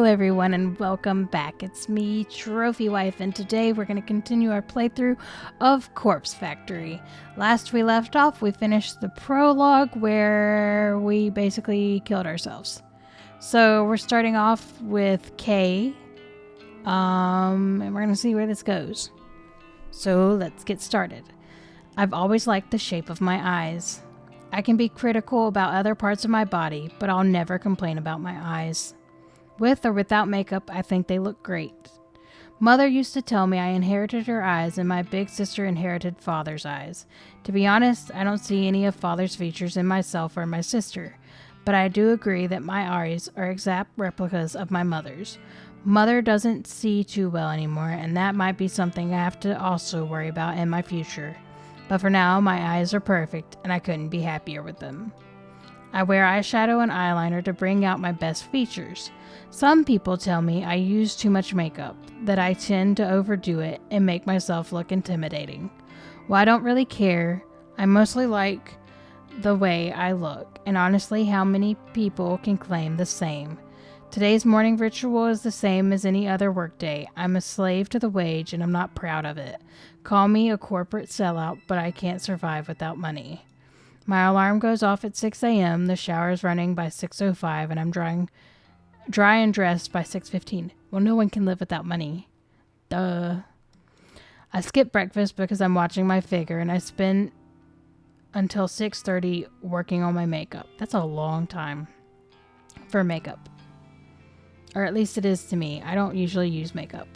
Hello everyone and welcome back. It's me, Trophy Wife, and today we're going to continue our playthrough of Corpse Factory. Last we left off, we finished the prologue where we basically killed ourselves. So we're starting off with Kay, and we're going to see where this goes. So let's get started. I've always liked the shape of my eyes. I can be critical about other parts of my body, but I'll never complain about my eyes. With or without makeup, I think they look great. Mother used to tell me I inherited her eyes and my big sister inherited Father's eyes. To be honest, I don't see any of Father's features in myself or my sister, but I do agree that my eyes are exact replicas of my mother's. Mother doesn't see too well anymore, and that might be something I have to also worry about in my future. But for now, my eyes are perfect, and I couldn't be happier with them. I wear eyeshadow and eyeliner to bring out my best features. Some people tell me I use too much makeup, that I tend to overdo it and make myself look intimidating. Well, I don't really care. I mostly like the way I look, and honestly, how many people can claim the same? Today's morning ritual is the same as any other workday. I'm a slave to the wage, and I'm not proud of it. Call me a corporate sellout, but I can't survive without money. My alarm goes off at 6 a.m., the shower is running by 6:05, and I'm dry and dressed by 6:15. Well, no one can live without money. Duh. I skip breakfast because I'm watching my figure, and I spend until 6:30 working on my makeup. That's a long time for makeup. Or at least it is to me. I don't usually use makeup.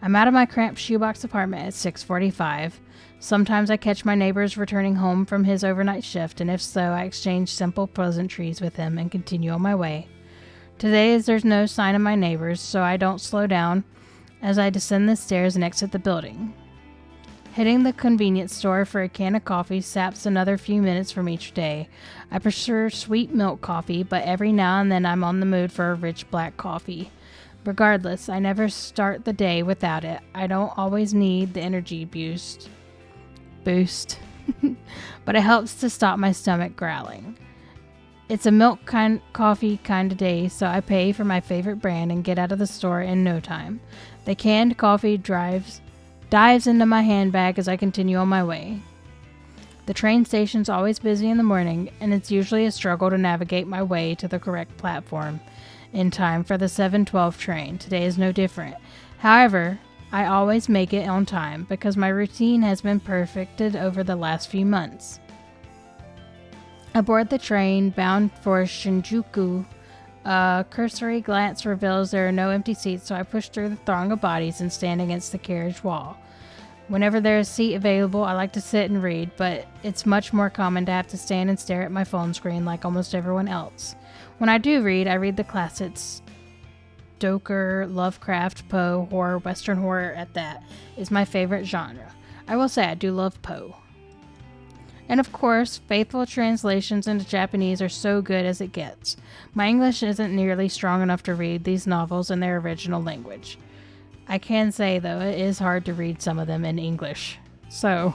I'm out of my cramped shoebox apartment at 6:45. Sometimes I catch my neighbors returning home from his overnight shift, and if so, I exchange simple pleasantries with him and continue on my way. Today, there's no sign of my neighbors, so I don't slow down as I descend the stairs and exit the building. Hitting the convenience store for a can of coffee saps another few minutes from each day. I prefer sweet milk coffee, but every now and then I'm on the mood for a rich black coffee. Regardless, I never start the day without it. I don't always need the energy boost. But it helps to stop my stomach growling. It's a milk coffee kind of day, so I pay for my favorite brand and get out of the store in no time. The canned coffee dives into my handbag as I continue on my way. The train station's always busy in the morning, and it's usually a struggle to navigate my way to the correct platform in time for the 7:12 train. Today is no different. However, I always make it on time because my routine has been perfected over the last few months. Aboard the train bound for Shinjuku, a cursory glance reveals there are no empty seats, so I push through the throng of bodies and stand against the carriage wall. Whenever there is a seat available, I like to sit and read, but it's much more common to have to stand and stare at my phone screen like almost everyone else. When I do read, I read the classics. Stoker, Lovecraft, Poe, horror, Western horror at that is my favorite genre. I will say I do love Poe. And of course, faithful translations into Japanese are so good as it gets. My English isn't nearly strong enough to read these novels in their original language. I can say, though, it is hard to read some of them in English. So,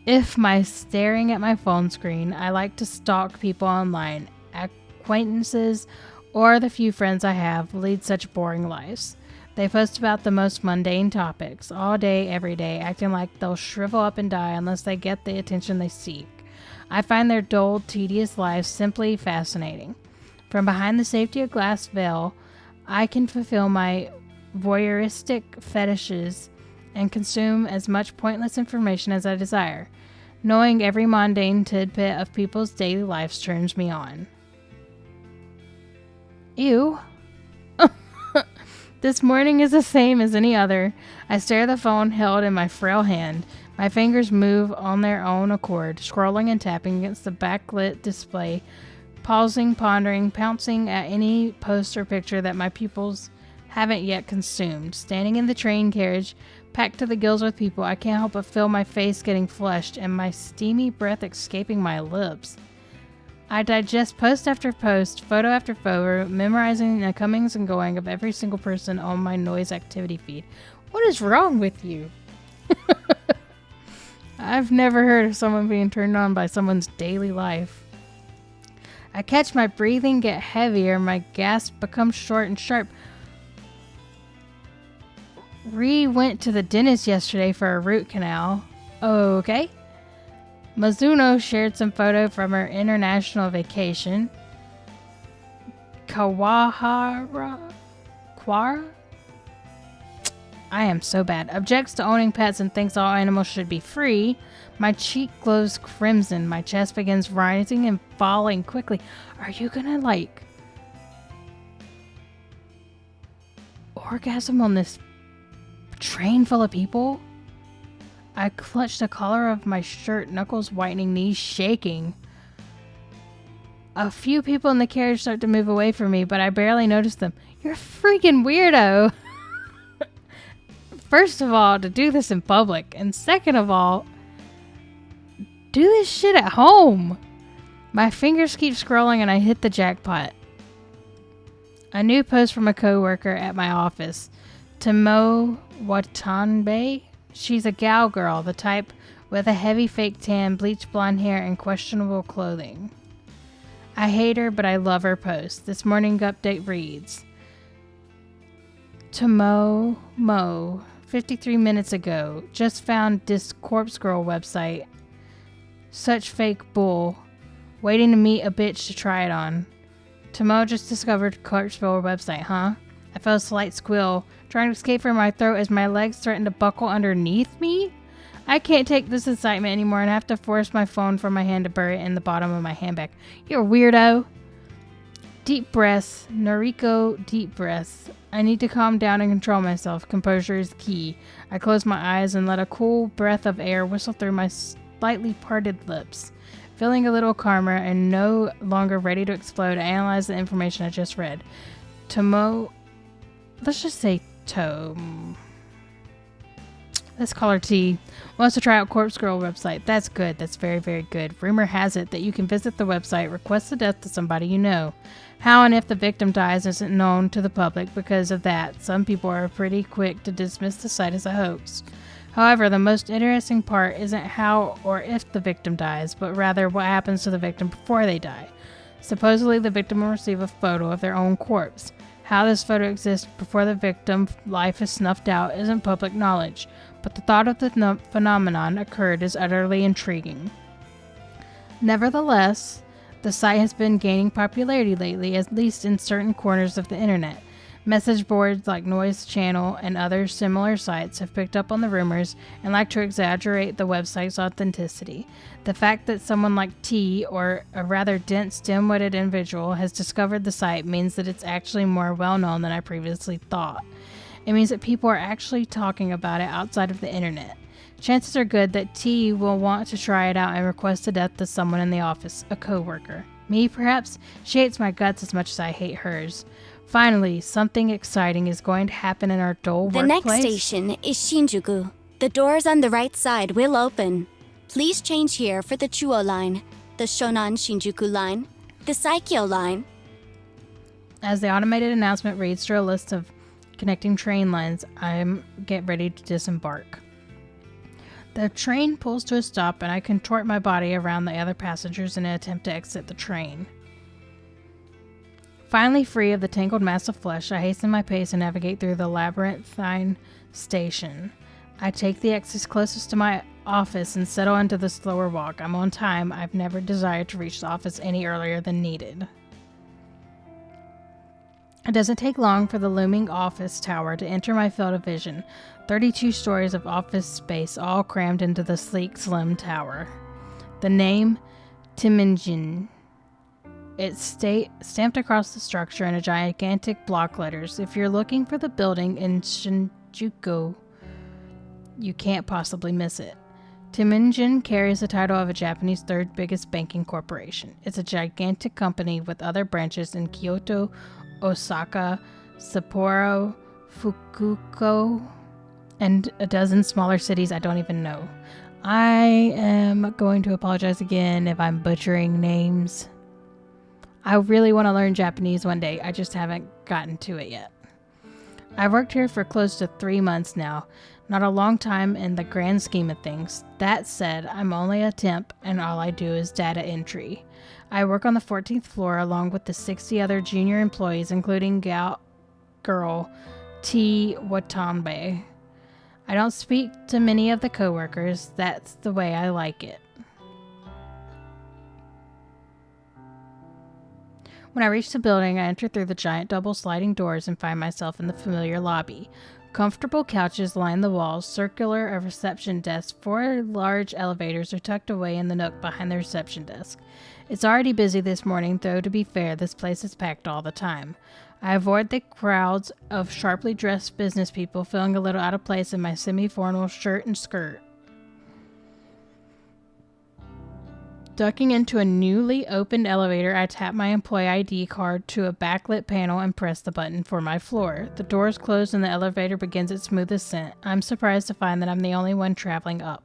if my staring at my phone screen, I like to stalk people online, acquaintances, or the few friends I have lead such boring lives. They post about the most mundane topics, all day, every day, acting like they'll shrivel up and die unless they get the attention they seek. I find their dull, tedious lives simply fascinating. From behind the safety of glass veil, I can fulfill my voyeuristic fetishes and consume as much pointless information as I desire. Knowing every mundane tidbit of people's daily lives turns me on. Ew. This morning is the same as any other. I stare at the phone held in my frail hand. My fingers move on their own accord, scrolling and tapping against the backlit display, pausing, pondering, pouncing at any post or picture that my pupils haven't yet consumed. Standing in the train carriage, packed to the gills with people, I can't help but feel my face getting flushed and my steamy breath escaping my lips. I digest post after post, photo after photo, memorizing the comings and going of every single person on my noise activity feed. What is wrong with you? I've never heard of someone being turned on by someone's daily life. I catch my breathing get heavier, my gasp becomes short and sharp. Ree went to the dentist yesterday for a root canal. Okay. Mizuno shared some photo from her international vacation. Kawahara? Quara? I am so bad. Objects to owning pets and thinks all animals should be free. My cheek glows crimson. My chest begins rising and falling quickly. Are you gonna, orgasm on this train full of people? I clutch the collar of my shirt, knuckles whitening, knees shaking. A few people in the carriage start to move away from me, but I barely notice them. You're a freaking weirdo. First of all, to do this in public, and second of all, do this shit at home. My fingers keep scrolling and I hit the jackpot. A new post from a coworker at my office. Tomo Watanabe. She's a gal girl, the type with a heavy fake tan, bleached blonde hair, and questionable clothing. I hate her, but I love her post. This morning update reads, Tomo Mo, 53 minutes ago, just found this Corpse Girl website. Such fake bull. Waiting to meet a bitch to try it on. Tomo just discovered Corpse Girl website, huh? I felt a slight squeal, trying to escape from my throat as my legs threatened to buckle underneath me. I can't take this excitement anymore and have to force my phone from my hand to bury it in the bottom of my handbag. You're a weirdo. Deep breaths. Noriko, deep breaths. I need to calm down and control myself. Composure is key. I close my eyes and let a cool breath of air whistle through my slightly parted lips. Feeling a little calmer and no longer ready to explode, I analyze the information I just read. Tomo... Let's just say Tom. Let's call her T. Wants to try out Corpse Girl website. That's good. That's very, very good. Rumor has it that you can visit the website, request the death of somebody you know. How and if the victim dies isn't known to the public. Because of that, some people are pretty quick to dismiss the site as a hoax. However, the most interesting part isn't how or if the victim dies, but rather what happens to the victim before they die. Supposedly, the victim will receive a photo of their own corpse. How this photo exists before the victim's life is snuffed out isn't public knowledge, but the thought of the phenomenon occurred is utterly intriguing. Nevertheless, the site has been gaining popularity lately, at least in certain corners of the internet. Message boards like Noise Channel and other similar sites have picked up on the rumors and like to exaggerate the website's authenticity. The fact that someone like T, or a rather dense, dim-witted individual, has discovered the site means that it's actually more well-known than I previously thought. It means that people are actually talking about it outside of the internet. Chances are good that T will want to try it out and request the death of someone in the office, a coworker. Me, perhaps? She hates my guts as much as I hate hers. Finally, something exciting is going to happen in our dull workplace. The next station is Shinjuku. The doors on the right side will open. Please change here for the Chuo line, the Shonan Shinjuku line, the Saikyo line. As the automated announcement reads through a list of connecting train lines, I get ready to disembark. The train pulls to a stop and I contort my body around the other passengers in an attempt to exit the train. Finally free of the tangled mass of flesh, I hasten my pace and navigate through the labyrinthine station. I take the exits closest to my office and settle into the slower walk. I'm on time. I've never desired to reach the office any earlier than needed. It doesn't take long for the looming office tower to enter my field of vision. 32 stories of office space all crammed into the sleek, slim tower. The name, Timinjin. It's stamped across the structure in a gigantic block letters. If you're looking for the building in Shinjuku, you can't possibly miss it. Timinjin carries the title of a Japanese third biggest banking corporation. It's a gigantic company with other branches in Kyoto, Osaka, Sapporo, Fukuoka, and a dozen smaller cities I don't even know. I am going to apologize again if I'm butchering names. I really want to learn Japanese one day. I just haven't gotten to it yet. I've worked here for close to 3 months now. Not a long time in the grand scheme of things. That said, I'm only a temp and all I do is data entry. I work on the 14th floor along with the 60 other junior employees, including girl T. Watanabe. I don't speak to many of the coworkers. That's the way I like it. When I reach the building, I enter through the giant double sliding doors and find myself in the familiar lobby. Comfortable couches line the walls, circular a reception desk. 4 large elevators are tucked away in the nook behind the reception desk. It's already busy this morning, though to be fair, this place is packed all the time. I avoid the crowds of sharply dressed business people, feeling a little out of place in my semi-formal shirt and skirt. Ducking into a newly opened elevator, I tap my employee ID card to a backlit panel and press the button for my floor. The doors close and the elevator begins its smooth ascent. I'm surprised to find that I'm the only one traveling up.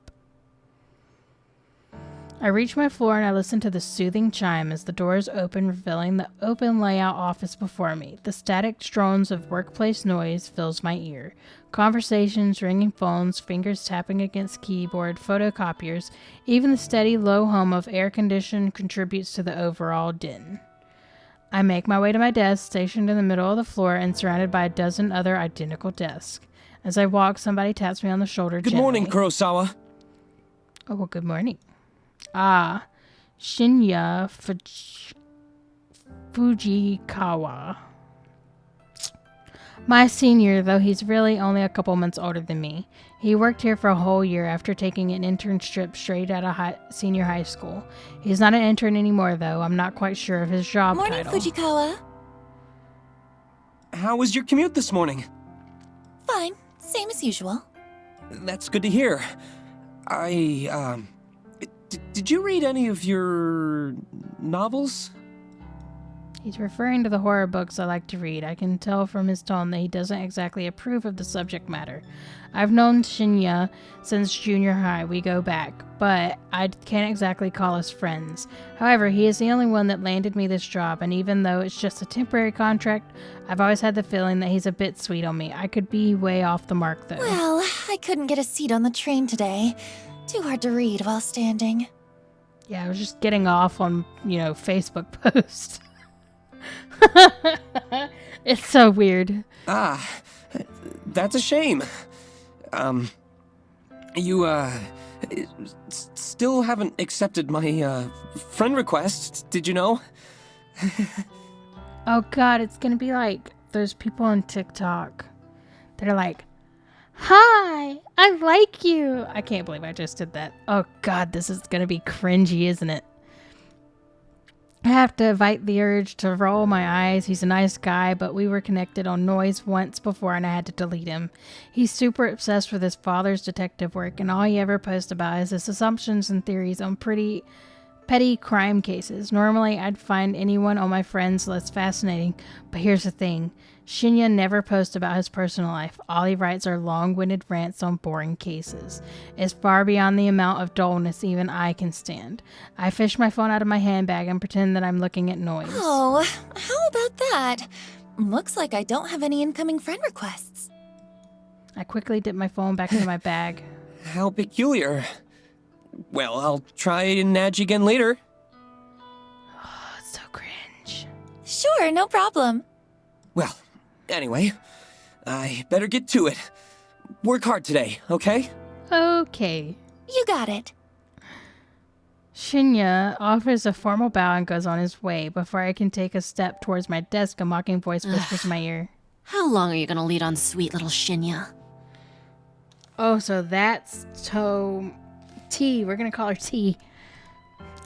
I reach my floor and I listen to the soothing chime as the doors open, revealing the open layout office before me. The static drones of workplace noise fills my ear. Conversations, ringing phones, fingers tapping against keyboard, photocopiers, even the steady low hum of air condition contributes to the overall din. I make my way to my desk, stationed in the middle of the floor and surrounded by a dozen other identical desks. As I walk, somebody taps me on the shoulder Good gently. morning, Kurosawa. Oh, well, good morning. Ah, Shinya Fujikawa. My senior, though he's really only a couple months older than me. He worked here for a whole year after taking an internship straight out of senior high school. He's not an intern anymore, though. I'm not quite sure of his job Morning, title. Fujikawa. How was your commute this morning? Fine. Same as usual. That's good to hear. Did you read any of your novels? He's referring to the horror books I like to read. I can tell from his tone that he doesn't exactly approve of the subject matter. I've known Shinya since junior high. We go back, but I can't exactly call us friends. However, he is the only one that landed me this job, and even though it's just a temporary contract, I've always had the feeling that he's a bit sweet on me. I could be way off the mark, though. Well, I couldn't get a seat on the train today. Too hard to read while standing. Yeah, I was just getting off on, Facebook posts. It's so weird. Ah, that's a shame. You, still haven't accepted my, friend request, did you know? Oh god, it's gonna be like those people on TikTok that are like, "Hi, I like you." I can't believe I just did that. Oh god, this is gonna be cringy, isn't it? I have to fight the urge to roll my eyes. He's a nice guy, but we were connected on Noise once before and I had to delete him. He's super obsessed with his father's detective work, and all he ever posts about is his assumptions and theories on pretty petty crime cases. Normally, I'd find anyone on my friends list fascinating, but here's the thing. Shinya never posts about his personal life. All he writes are long-winded rants on boring cases. It's far beyond the amount of dullness even I can stand. I fish my phone out of my handbag and pretend that I'm looking at Noise. Oh, how about that? Looks like I don't have any incoming friend requests. I quickly dip my phone back into my bag. How peculiar. Well, I'll try and nudge again later. Oh, it's so cringe. Sure, no problem. Well, anyway, I better get to it. Work hard today, okay? Okay. You got it. Shinya offers a formal bow and goes on his way. Before I can take a step towards my desk, a mocking voice whispers in my ear. How long are you gonna lead on sweet little Shinya? Oh, so that's T. We're gonna call her T.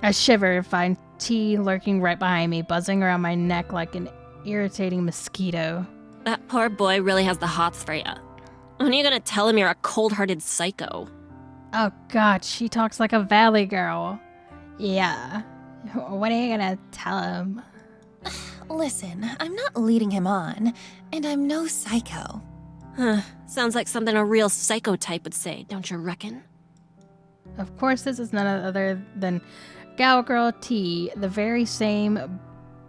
I shiver and find T lurking right behind me, buzzing around my neck like an irritating mosquito. That poor boy really has the hots for ya. When are you gonna tell him you're a cold-hearted psycho? Oh god, she talks like a valley girl. Yeah. When are you gonna tell him? Listen, I'm not leading him on, and I'm no psycho. Huh. Sounds like something a real psycho type would say, don't you reckon? Of course, this is none other than Gal Girl T, the very same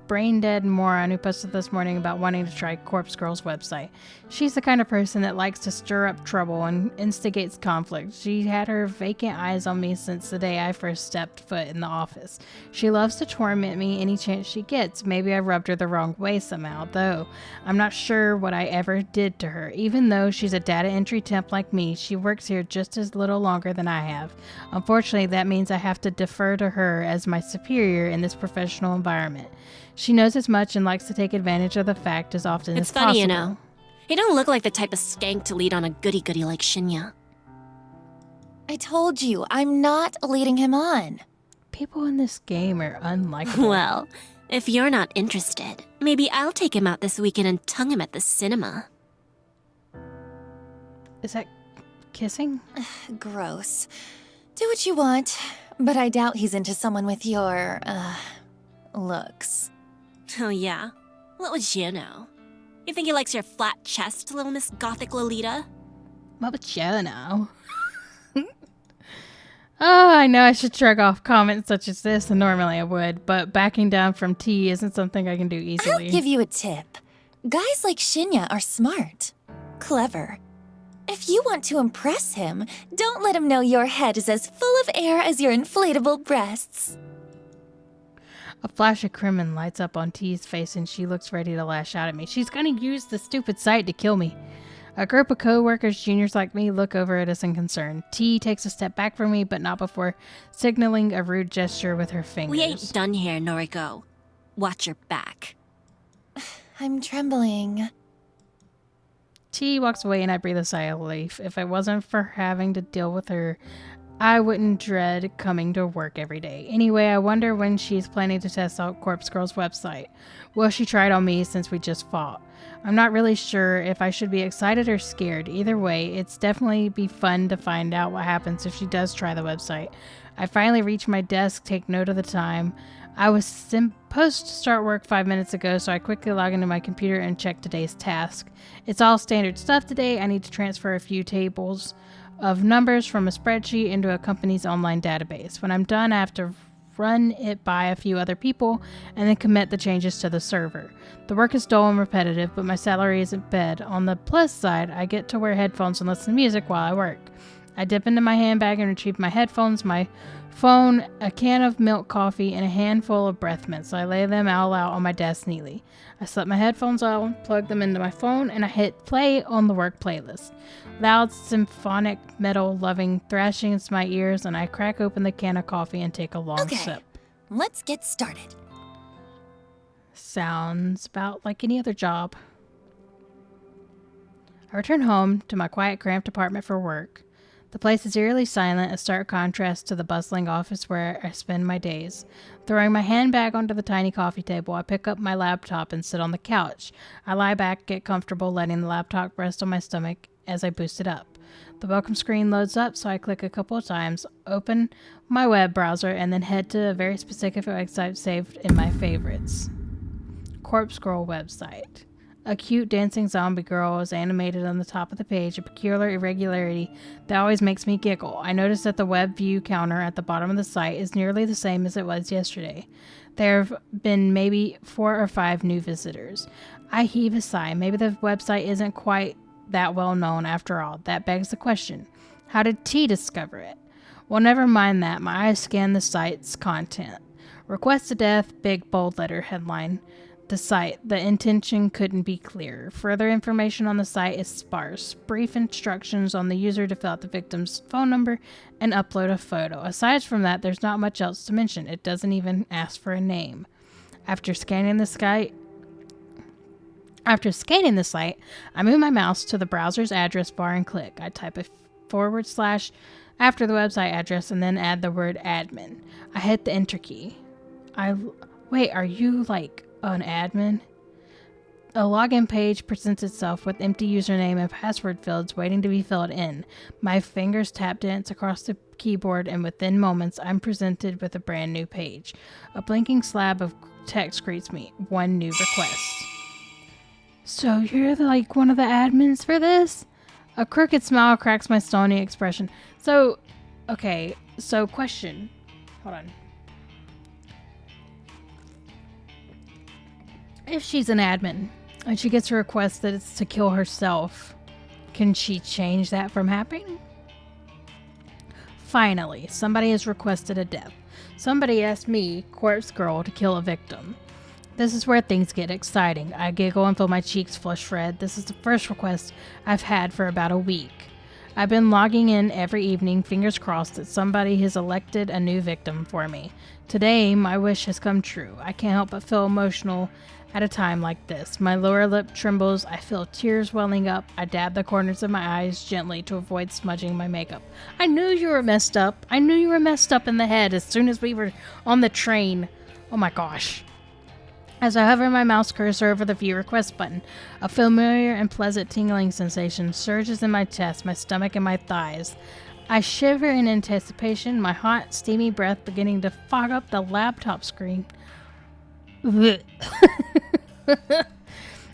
brain-dead moron who posted this morning about wanting to try Corpse Girl's website. She's the kind of person that likes to stir up trouble and instigates conflict. She had her vacant eyes on me since the day I first stepped foot in the office. She loves to torment me any chance she gets. Maybe I rubbed her the wrong way somehow, though I'm not sure what I ever did to her. Even though she's a data entry temp like me, she works here just as little longer than I have. Unfortunately, that means I have to defer to her as my superior in this professional environment. She knows as much and likes to take advantage of the fact as often It's as funny, possible. you know. You don't look like the type of skank to lead on a goody-goody like Shinya. I told you, I'm not leading him on. People in this game are unlikable. Well, if you're not interested, maybe I'll take him out this weekend and tongue him at the cinema. Is that kissing? Gross. Do what you want, but I doubt he's into someone with your, looks. Oh yeah? What would you know? You think he likes your flat chest, little Miss Gothic Lolita? What would you know? Oh, I know I should shrug off comments such as this, and normally I would, but backing down from tea isn't something I can do easily. I'll give you a tip. Guys like Shinya are smart, clever. If you want to impress him, don't let him know your head is as full of air as your inflatable breasts. A flash of crimson lights up on T's face and she looks ready to lash out at me. She's gonna use the stupid site to kill me. A group of co-workers, juniors like me, look over at us in concern. T takes a step back from me, but not before signaling a rude gesture with her fingers. We ain't done here, Noriko. Watch your back. I'm trembling. T walks away and I breathe a sigh of relief. If it wasn't for having to deal with her, I wouldn't dread coming to work every day. Anyway, I wonder when she's planning to test out Corpse Girl's website. Will she try it on me since we just fought? I'm not really sure if I should be excited or scared. Either way, it's definitely be fun to find out what happens if she does try the website. I finally reach my desk, take note of the time. I was supposed to start work 5 minutes ago, so I quickly log into my computer and check today's task. It's all standard stuff today. I need to transfer a few tables of numbers from a spreadsheet into a company's online database. When I'm done, I have to run it by a few other people and then commit the changes to the server. The work is dull and repetitive, but my salary isn't bad. On the plus side, I get to wear headphones and listen to music while I work. I dip into my handbag and retrieve my headphones, my phone, a can of milk coffee, and a handful of breath mints. I lay them all out on my desk neatly. I slip my headphones on, plug them into my phone, and I hit play on the work playlist. Loud symphonic metal loving thrashing into my ears, and I crack open the can of coffee and take a long sip. Let's get started. Sounds about like any other job. I return home to my quiet, cramped apartment for work. The place is eerily silent, a stark contrast to the bustling office where I spend my days. Throwing my handbag onto the tiny coffee table, I pick up my laptop and sit on the couch. I lie back, get comfortable, letting the laptop rest on my stomach as I boost it up. The welcome screen loads up, so I click a couple of times, open my web browser, and then head to a very specific website saved in my favorites. Corpse Girl website. A cute dancing zombie girl is animated on the top of the page, a peculiar irregularity that always makes me giggle. I notice that the web view counter at the bottom of the site is nearly the same as it was yesterday. There have been maybe 4 or 5 new visitors. I heave a sigh. Maybe the website isn't quite that well known after all. That begs the question. How did T discover it? Well, never mind that. My eyes scan the site's content. Request to death, big bold letter headline. The site. The intention couldn't be clearer. Further information on the site is sparse. Brief instructions on the user to fill out the victim's phone number and upload a photo. Aside from that, there's not much else to mention. It doesn't even ask for a name. After scanning the site, I move my mouse to the browser's address bar and click. I type a / after the website address and then add the word admin. I hit the enter key. Wait, are you like an admin? A login page presents itself with empty username and password fields waiting to be filled in. My fingers tap dance across the keyboard, and within moments, I'm presented with a brand new page. A blinking slab of text greets me. 1 new request. So you're like one of the admins for this? A crooked smile cracks my stony expression. So question. Hold on. If she's an admin and she gets a request that it's to kill herself, can she change that from happening? Finally, somebody has requested a death. Somebody asked me, Corpse Girl, to kill a victim. This is where things get exciting. I giggle and feel my cheeks flush red. This is the first request I've had for about a week. I've been logging in every evening, fingers crossed that somebody has elected a new victim for me. Today, my wish has come true. I can't help but feel emotional at a time like this. My lower lip trembles. I feel tears welling up. I dab the corners of my eyes gently to avoid smudging my makeup. I knew you were messed up. I knew you were messed up in the head as soon as we were on the train. Oh my gosh. As I hover my mouse cursor over the view request button, a familiar and pleasant tingling sensation surges in my chest, my stomach, and my thighs. I shiver in anticipation, my hot, steamy breath beginning to fog up the laptop screen.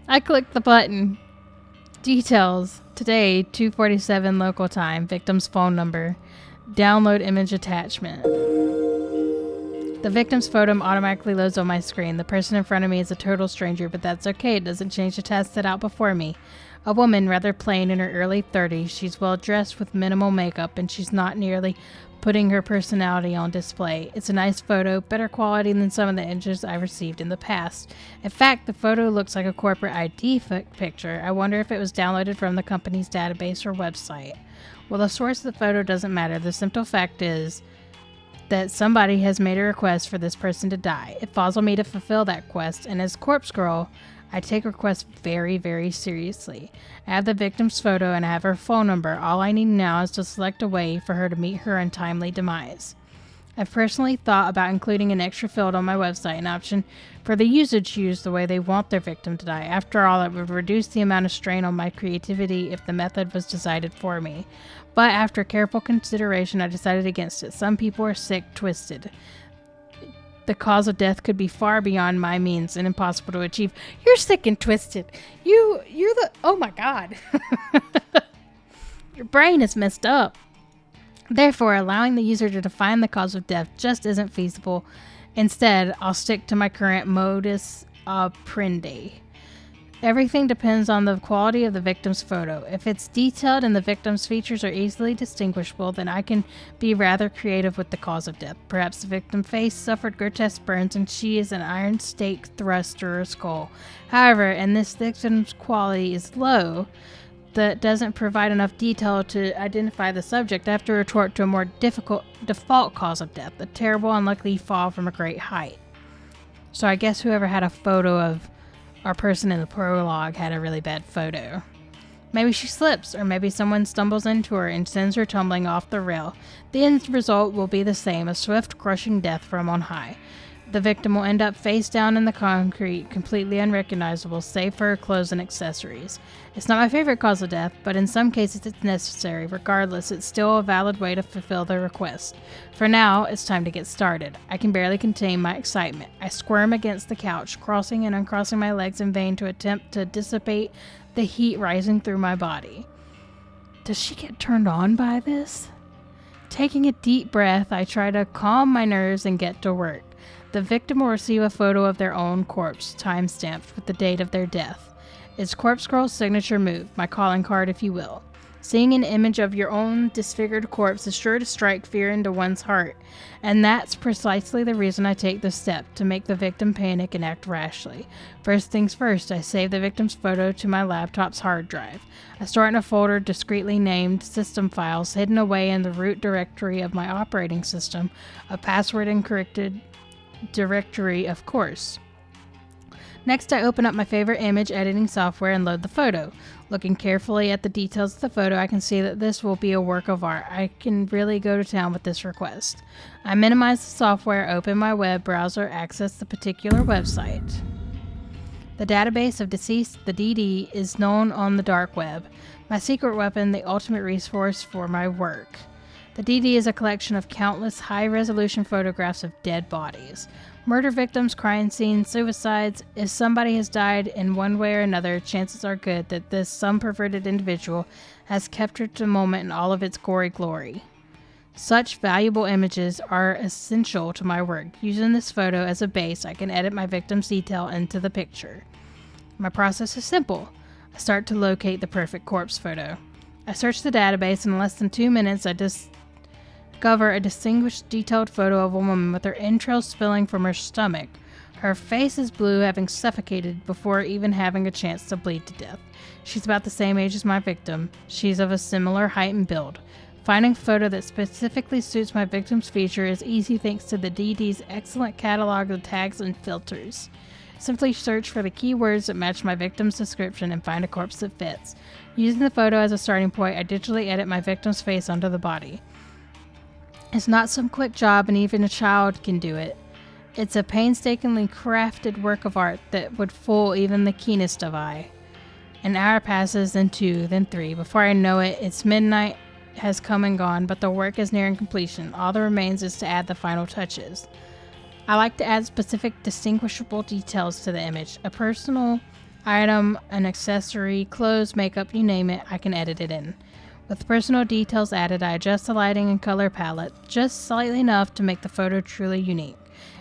I click the button. Details. Today, 2:47 local time. Victim's phone number. Download image attachment. The victim's photo automatically loads on my screen. The person in front of me is a total stranger, but that's okay. It doesn't change the task set out before me. A woman, rather plain, in her early 30s. She's well dressed with minimal makeup, and she's not nearly putting her personality on display. It's a nice photo, better quality than some of the images I've received in the past. In fact, the photo looks like a corporate ID picture. I wonder if it was downloaded from the company's database or website. Well, the source of the photo doesn't matter. The simple fact is that somebody has made a request for this person to die. It falls on me to fulfill that quest, and as Corpse Girl, I take requests very, very seriously. I have the victim's photo and I have her phone number. All I need now is to select a way for her to meet her untimely demise. I've personally thought about including an extra field on my website, an option for the user to choose the way they want their victim to die. After all, it would reduce the amount of strain on my creativity if the method was decided for me. But after careful consideration, I decided against it. Some people are sick, twisted. The cause of death could be far beyond my means and impossible to achieve. You're sick and twisted. You're the... Oh my God. Your brain is messed up. Therefore, allowing the user to define the cause of death just isn't feasible. Instead, I'll stick to my current modus operandi. Everything depends on the quality of the victim's photo. If it's detailed and the victim's features are easily distinguishable, then I can be rather creative with the cause of death. Perhaps the victim's face suffered grotesque burns and she is an iron stake thrust through her skull. However, and this victim's quality is low, that doesn't provide enough detail to identify the subject, I have to retort to a more difficult default cause of death, a terrible, unlucky fall from a great height. So I guess whoever had a photo of our person in the prologue had a really bad photo. Maybe she slips, or maybe someone stumbles into her and sends her tumbling off the rail. The end result will be the same, a swift, crushing death from on high. The victim will end up face down in the concrete, completely unrecognizable, save for her clothes and accessories. It's not my favorite cause of death, but in some cases it's necessary. Regardless, it's still a valid way to fulfill the request. For now, it's time to get started. I can barely contain my excitement. I squirm against the couch, crossing and uncrossing my legs in vain to attempt to dissipate the heat rising through my body. Does she get turned on by this? Taking a deep breath, I try to calm my nerves and get to work. The victim will receive a photo of their own corpse, time-stamped with the date of their death. It's Corpse Girl's signature move, my calling card if you will. Seeing an image of your own disfigured corpse is sure to strike fear into one's heart, and that's precisely the reason I take this step, to make the victim panic and act rashly. First things first, I save the victim's photo to my laptop's hard drive. I store it in a folder discreetly named System Files, hidden away in the root directory of my operating system, a password-encrypted directory, of course. Next, I open up my favorite image editing software and load the photo. Looking carefully at the details of the photo, I can see that this will be a work of art. I can really go to town with this request. I minimize the software, open my web browser, access the particular website. The database of deceased, the DD, is known on the dark web. My secret weapon, the ultimate resource for my work. The DD is a collection of countless high-resolution photographs of dead bodies. Murder victims, crime scenes, suicides. If somebody has died in one way or another, chances are good that this some perverted individual has captured the moment in all of its gory glory. Such valuable images are essential to my work. Using this photo as a base, I can edit my victim's detail into the picture. My process is simple. I start to locate the perfect corpse photo. I search the database, and in less than 2 minutes, I discover a distinguished, detailed photo of a woman with her entrails spilling from her stomach. Her face is blue, having suffocated before even having a chance to bleed to death. She's about the same age as my victim. She's of a similar height and build. Finding a photo that specifically suits my victim's feature is easy thanks to the DD's excellent catalog of tags and filters. Simply search for the keywords that match my victim's description and find a corpse that fits. Using the photo as a starting point, I digitally edit my victim's face onto the body. It's not some quick job, and even a child can do it. It's a painstakingly crafted work of art that would fool even the keenest of eye. An hour passes, then 2, then 3. Before I know it, it's midnight has come and gone, but the work is nearing completion. All that remains is to add the final touches. I like to add specific distinguishable details to the image. A personal item, an accessory, clothes, makeup, you name it, I can edit it in. With personal details added, I adjust the lighting and color palette just slightly enough to make the photo truly unique.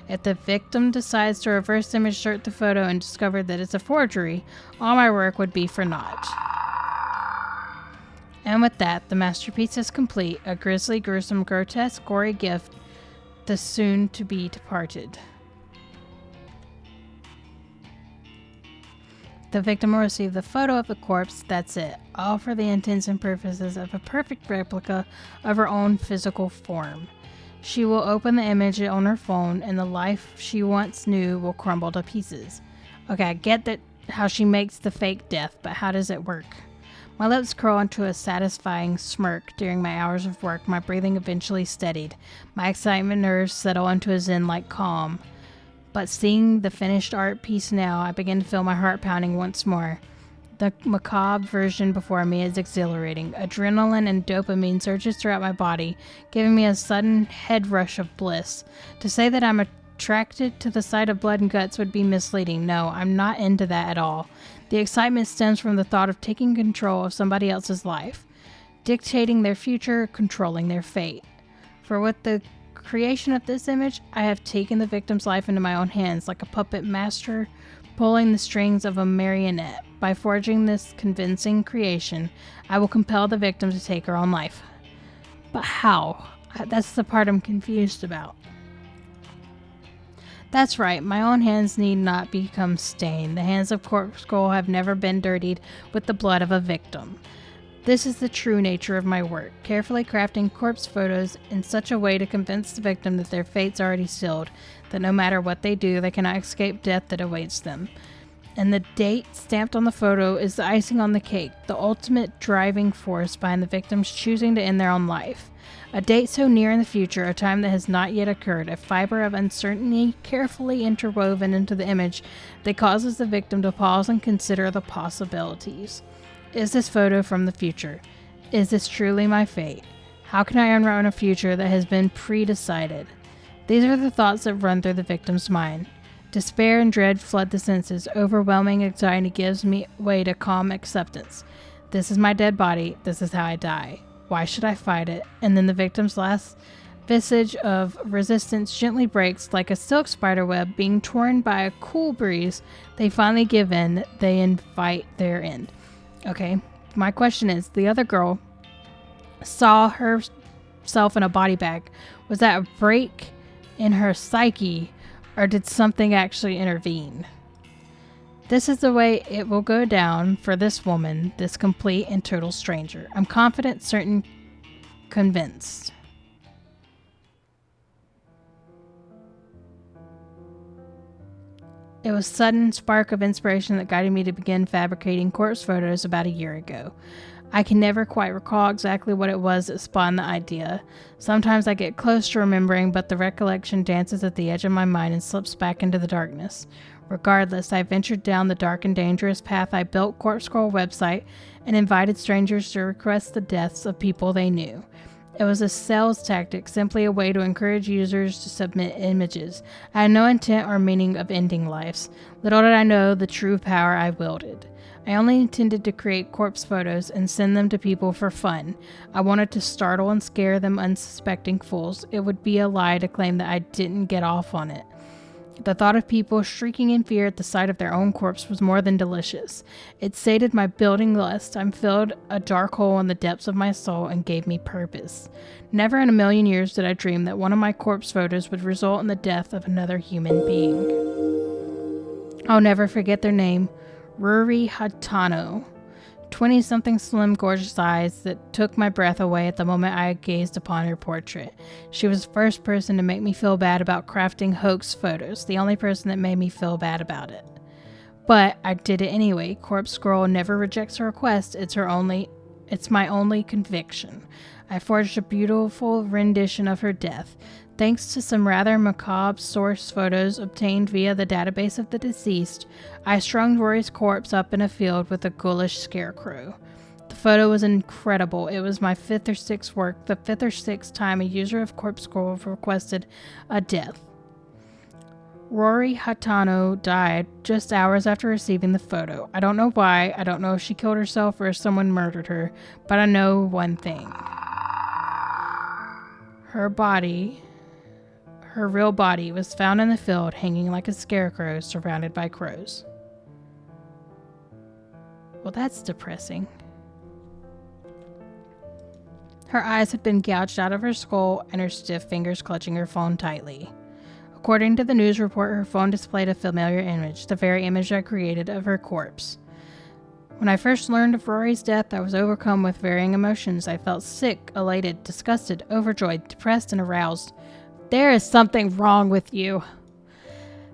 If the victim decides to reverse image search the photo and discover that it's a forgery, all my work would be for naught. And with that, the masterpiece is complete, a grisly, gruesome, grotesque, gory gift, the soon-to-be departed. The victim will receive the photo of the corpse, that's it, all for the intents and purposes of a perfect replica of her own physical form. She will open the image on her phone, and the life she once knew will crumble to pieces. Okay, I get that how she makes the fake death, but how does it work? My lips curl into a satisfying smirk. During my hours of work, my breathing eventually steadied. My excitement nerves settle into a zen-like calm. But seeing the finished art piece now, I begin to feel my heart pounding once more. The macabre version before me is exhilarating. Adrenaline and dopamine surges throughout my body, giving me a sudden head rush of bliss. To say that I'm attracted to the sight of blood and guts would be misleading. No, I'm not into that at all. The excitement stems from the thought of taking control of somebody else's life, dictating their future, controlling their fate. For with the creation of this image, I have taken the victim's life into my own hands, like a puppet master pulling the strings of a marionette. By forging this convincing creation, I will compel the victim to take her own life. But how? That's the part I'm confused about. That's right, my own hands need not become stained. The hands of Corpse Girl have never been dirtied with the blood of a victim. This is the true nature of my work, carefully crafting corpse photos in such a way to convince the victim that their fate's already sealed, that no matter what they do, they cannot escape death that awaits them. And the date stamped on the photo is the icing on the cake, the ultimate driving force behind the victims choosing to end their own life. A date so near in the future, a time that has not yet occurred, a fiber of uncertainty carefully interwoven into the image that causes the victim to pause and consider the possibilities. Is this photo from the future? Is this truly my fate? How can I unwrite a future that has been pre-decided? These are the thoughts that run through the victim's mind. Despair and dread flood the senses. Overwhelming anxiety gives me way to calm acceptance. This is my dead body. This is how I die. Why should I fight it? And then the victim's last vestige of resistance gently breaks like a silk spider web being torn by a cool breeze. They finally give in. They invite their end. Okay, my question is, the other girl saw herself in a body bag. Was that a break in her psyche, or did something actually intervene? This is the way it will go down for this woman, this complete and total stranger. I'm confident, certain, convinced. It was a sudden spark of inspiration that guided me to begin fabricating corpse photos about a year ago. I can never quite recall exactly what it was that spawned the idea. Sometimes I get close to remembering, but the recollection dances at the edge of my mind and slips back into the darkness. Regardless, I ventured down the dark and dangerous path. I built Corpse Girl website and invited strangers to request the deaths of people they knew. It was a sales tactic, simply a way to encourage users to submit images. I had no intent or meaning of ending lives. Little did I know the true power I wielded. I only intended to create corpse photos and send them to people for fun. I wanted to startle and scare them unsuspecting fools. It would be a lie to claim that I didn't get off on it. The thought of people shrieking in fear at the sight of their own corpse was more than delicious. It sated my building lust and filled a dark hole in the depths of my soul and gave me purpose. Never in a million years did I dream that one of my corpse photos would result in the death of another human being. I'll never forget their name, Ruri Hatano. 20-something slim, gorgeous eyes that took my breath away at the moment I gazed upon her portrait. She was the first person to make me feel bad about crafting hoax photos, the only person that made me feel bad about it. But I did it anyway. Corpse Girl never rejects a request. It's my only conviction. I forged a beautiful rendition of her death. Thanks to some rather macabre source photos obtained via the database of the deceased, I strung Rory's corpse up in a field with a ghoulish scarecrow. The photo was incredible. It was my fifth or sixth time a user of Corpse Girl requested a death. Rory Hatano died just hours after receiving the photo. I don't know why. I don't know if she killed herself or if someone murdered her, but I know one thing. Her real body was found in the field, hanging like a scarecrow surrounded by crows. Well, that's depressing. Her eyes had been gouged out of her skull and her stiff fingers clutching her phone tightly. According to the news report, her phone displayed a familiar image, the very image I created of her corpse. When I first learned of Rory's death, I was overcome with varying emotions. I felt sick, elated, disgusted, overjoyed, depressed, and aroused. There is something wrong with you.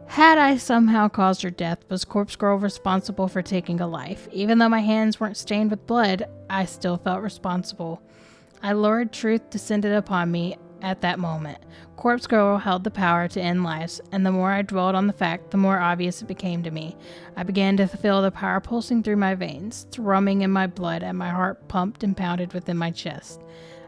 Had I somehow caused her death, was Corpse Girl responsible for taking a life? Even though my hands weren't stained with blood, I still felt responsible. I lured truth descended upon me at that moment. Corpse Girl held the power to end lives, and the more I dwelled on the fact, the more obvious it became to me. I began to feel the power pulsing through my veins, thrumming in my blood, and my heart pumped and pounded within my chest.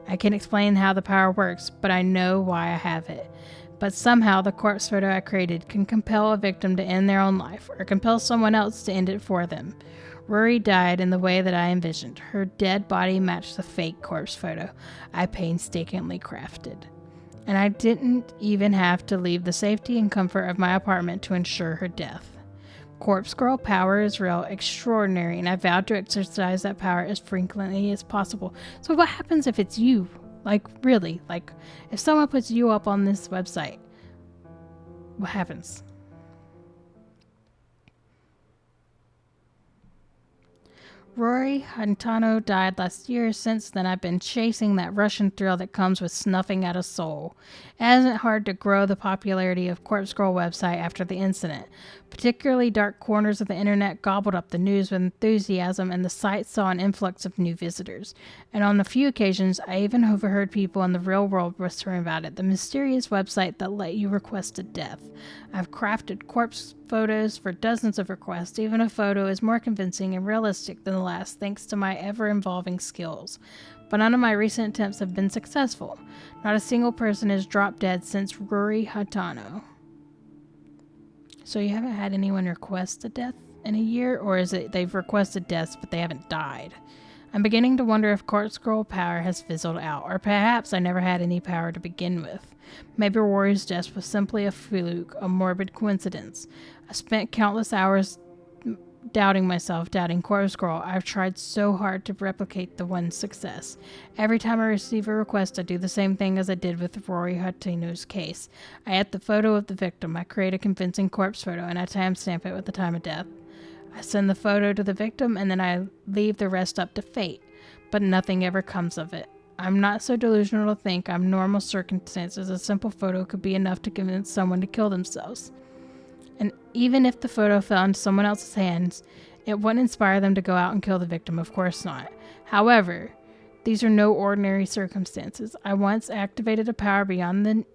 I can't explain how the power works, but I know why I have it. But somehow the corpse photo I created can compel a victim to end their own life, or compel someone else to end it for them. Rory died in the way that I envisioned. Her dead body matched the fake corpse photo I painstakingly crafted. And I didn't even have to leave the safety and comfort of my apartment to ensure her death. Corpse Girl power is real, extraordinary, and I vowed to exercise that power as frequently as possible. So what happens if it's you? Like, really? Like, if someone puts you up on this website, what happens? Rory Hatano died last year. Since then, I've been chasing that Russian thrill that comes with snuffing out a soul. It hasn't hard to grow the popularity of Corpse Girl website after the incident. Particularly dark corners of the internet gobbled up the news with enthusiasm, and the site saw an influx of new visitors. And on a few occasions, I even overheard people in the real world whispering about it, the mysterious website that let you request a death. I've crafted corpse photos for dozens of requests. Even a photo is more convincing and realistic than the last, thanks to my ever-evolving skills. But none of my recent attempts have been successful. Not a single person has dropped dead since Rory Hatano. So you haven't had anyone request a death in a year? Or is it they've requested deaths but they haven't died? I'm beginning to wonder if Corpse Girl power has fizzled out, or perhaps I never had any power to begin with. Maybe Rory's death was simply a fluke, a morbid coincidence. I spent countless hours doubting myself, doubting Corpse Girl. I've tried so hard to replicate the one's success. Every time I receive a request, I do the same thing as I did with Rory Hatano's case. I add the photo of the victim, I create a convincing corpse photo, and I timestamp it with the time of death. I send the photo to the victim, and then I leave the rest up to fate. But nothing ever comes of it. I'm not so delusional to think I'm normal circumstances. A simple photo could be enough to convince someone to kill themselves. And even if the photo fell into someone else's hands, it wouldn't inspire them to go out and kill the victim, of course not. However, these are no ordinary circumstances. I once activated a power beyond the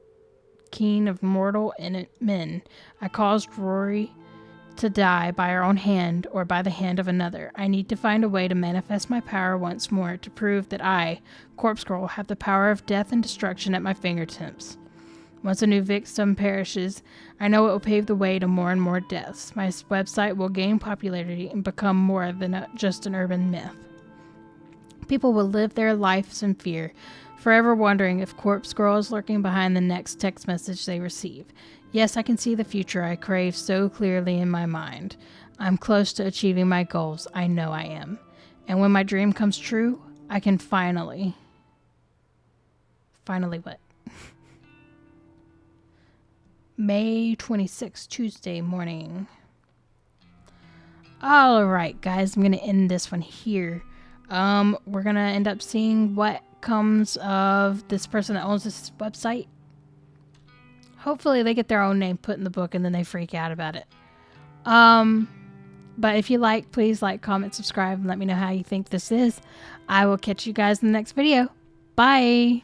ken of mortal men. I caused Rory to die by our own hand or by the hand of another. I need to find a way to manifest my power once more to prove that I, Corpse Girl, have the power of death and destruction at my fingertips. Once a new victim perishes, I know it will pave the way to more and more deaths. My website will gain popularity and become more than just an urban myth. People will live their lives in fear, forever wondering if Corpse Girl is lurking behind the next text message they receive. Yes, I can see the future I crave so clearly in my mind. I'm close to achieving my goals. I know I am. And when my dream comes true, I can finally what? May 26th, Tuesday morning. Alright, guys, I'm going to end this one here. We're going to end up seeing what comes of this person that owns this website. Hopefully they get their own name put in the book and then they freak out about it. But if you like, please like, comment, subscribe, and let me know how you think this is. I will catch you guys in the next video. Bye!